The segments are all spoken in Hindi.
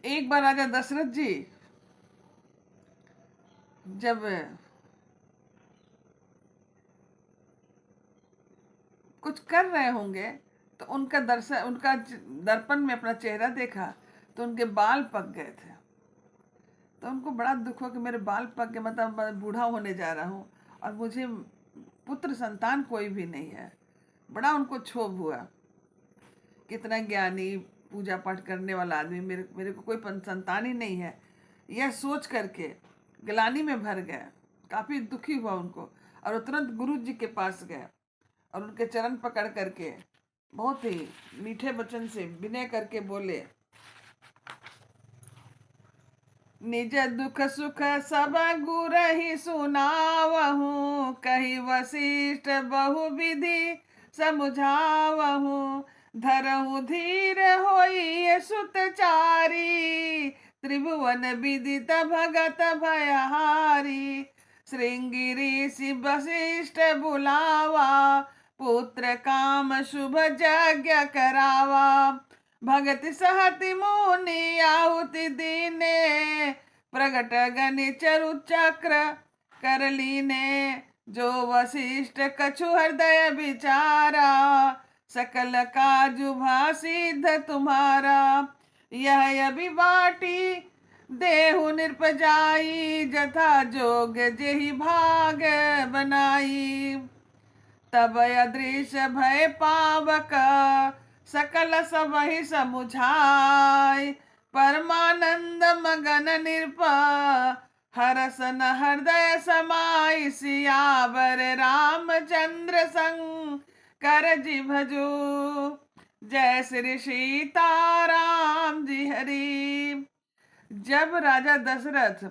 एक बार राजा दशरथ जी जब कुछ कर रहे होंगे तो उनका दर्पण में अपना चेहरा देखा तो उनके बाल पक गए थे। तो उनको बड़ा दुख हुआ कि मेरे बाल पक गए, मतलब मैं बूढ़ा होने जा रहा हूँ और मुझे पुत्र संतान कोई भी नहीं है। बड़ा उनको क्षोभ हुआ, कितना ज्ञानी पूजा पाठ करने वाला आदमी, मेरे मेरे को कोई संतान ही नहीं है। यह सोच करके ग्लानि में भर गए, काफी दुखी हुआ उनको। और वो तुरंत गुरु जी के पास गए और उनके चरण पकड़ करके बहुत ही मीठे वचन से विनय करके बोले, निज दुख सुख सब गुरहि सुनावहु, कही वशिष्ठ बहु विधि समुझावहु। धरहु धीर होई सुतचारी, त्रिभुवन विदित भगत भयहारी। श्रृंगी ऋषि वशिष्ठ बुलावा, पुत्र काम शुभ यज्ञ करावा। भगत सहति मुनि आहुति दीने, प्रगट गनि चरु चक्र कर लीने। जो वशिष्ठ कछु हृदय विचारा, सकल काजु सिद्ध तुम्हारा। यह अभिवाटी देहु निरपजाई, जथा जोग जेहि भाग बनाई। तब अदृश्य भय पावक, सकल सबहि समुझाय। परमानंद मगन निरप, हरसन हृदय समाई। सियावर रामचंद्र संग कर जी भजो, जय श्री सीताराम जी हरि। जब राजा दशरथ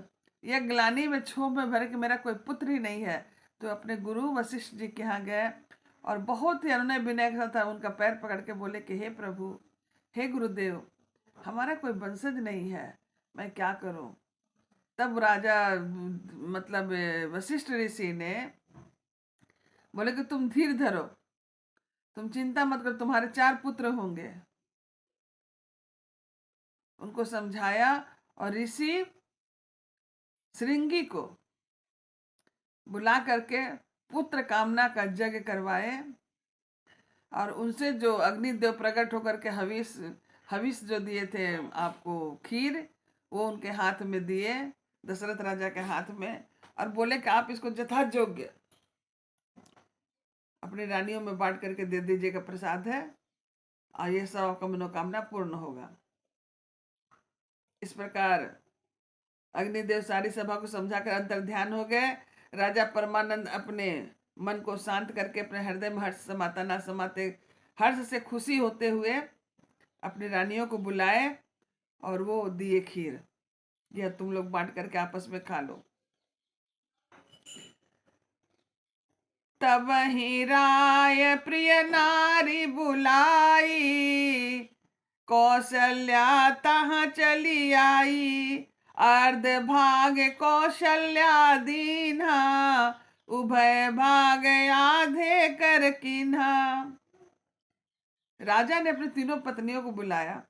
यह ग्लानि में क्षोभ में भरे कि मेरा कोई पुत्र ही नहीं है, तो अपने गुरु वशिष्ठ जी के यहाँ गए और बहुत ही अनुनय विनय के साथ उनका पैर पकड़ के बोले कि हे प्रभु, हे गुरुदेव, हमारा कोई वंशज नहीं है, मैं क्या करूं। तब राजा मतलब वशिष्ठ ऋषि ने बोले कि तुम धीर धरो, तुम चिंता मत करो, तुम्हारे 4 पुत्र होंगे। उनको समझाया और ऋषि श्रृंगी को बुला करके पुत्र कामना का यज्ञ करवाए और उनसे जो अग्निदेव प्रकट होकर के हविष जो दिए थे आपको खीर, वो उनके हाथ में दिए, दशरथ राजा के हाथ में, और बोले कि आप इसको यथायोग्य अपनी रानियों में बांट करके दे दीजिएगा, प्रसाद है, और ये सब आपका मनोकामना पूर्ण होगा। इस प्रकार अग्निदेव सारी सभा को समझाकर अंतर ध्यान हो गए। राजा परमानंद अपने मन को शांत करके अपने हृदय में हर्ष समाता ना समाते हर्ष से खुशी होते हुए अपनी रानियों को बुलाए और वो दिए खीर, यह तुम लोग बांट करके आपस में खा लो। तब ही राय प्रिय नारी बुलाई, कौशल्या तहाँ चली आई। अर्ध भाग कौशल्या दीन्हा, उभय भाग आधे कर कीन्हा। राजा ने अपनी तीनों पत्नियों को बुलाया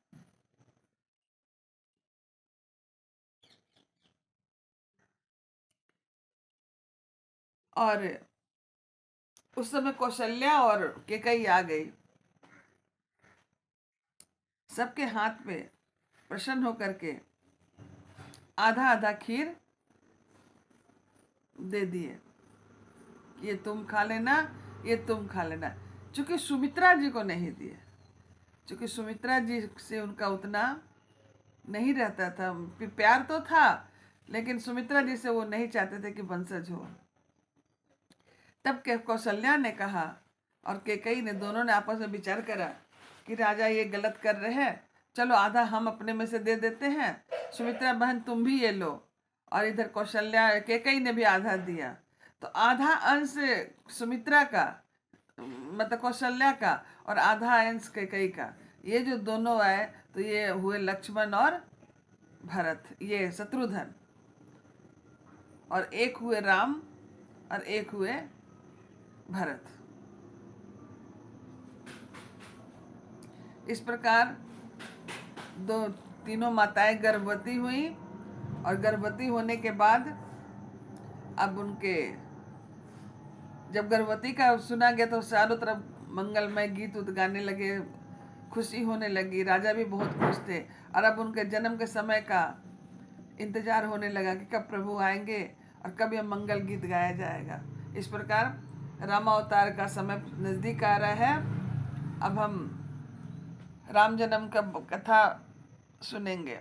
और उस समय कौशल्या और केकई आ गई। सबके हाथ में प्रसन्न होकर के आधा आधा खीर दे दिए, ये तुम खा लेना, ये तुम खा लेना। चूंकि सुमित्रा जी को नहीं दिए, चूंकि सुमित्रा जी से उनका उतना नहीं रहता था, प्यार तो था लेकिन सुमित्रा जी से वो नहीं चाहते थे कि वंशज हो। तब कौशल्या ने कहा और केकई ने, दोनों ने आपस में विचार करा कि राजा ये गलत कर रहे हैं, चलो आधा हम अपने में से दे देते हैं, सुमित्रा बहन तुम भी ये लो। और इधर कौशल्या केकई ने भी आधा दिया, तो आधा अंश सुमित्रा का मतलब कौशल्या का और आधा अंश केकई का। ये जो दोनों आए तो ये हुए लक्ष्मण और भरत, ये शत्रुघ्न, और एक हुए राम और एक हुए भरत। इस प्रकार तीनों माताएं गर्भवती हुई और गर्भवती होने के बाद अब उनके जब गर्भवती का सुना गया तो चारों तरफ मंगलमय गीत उत गाने लगे, खुशी होने लगी, राजा भी बहुत खुश थे। और अब उनके जन्म के समय का इंतजार होने लगा कि कब प्रभु आएंगे और कब यह मंगल गीत गाया जाएगा। इस प्रकार रामावतार का समय नज़दीक आ रहा है। अब हम राम जन्म का कथा सुनेंगे।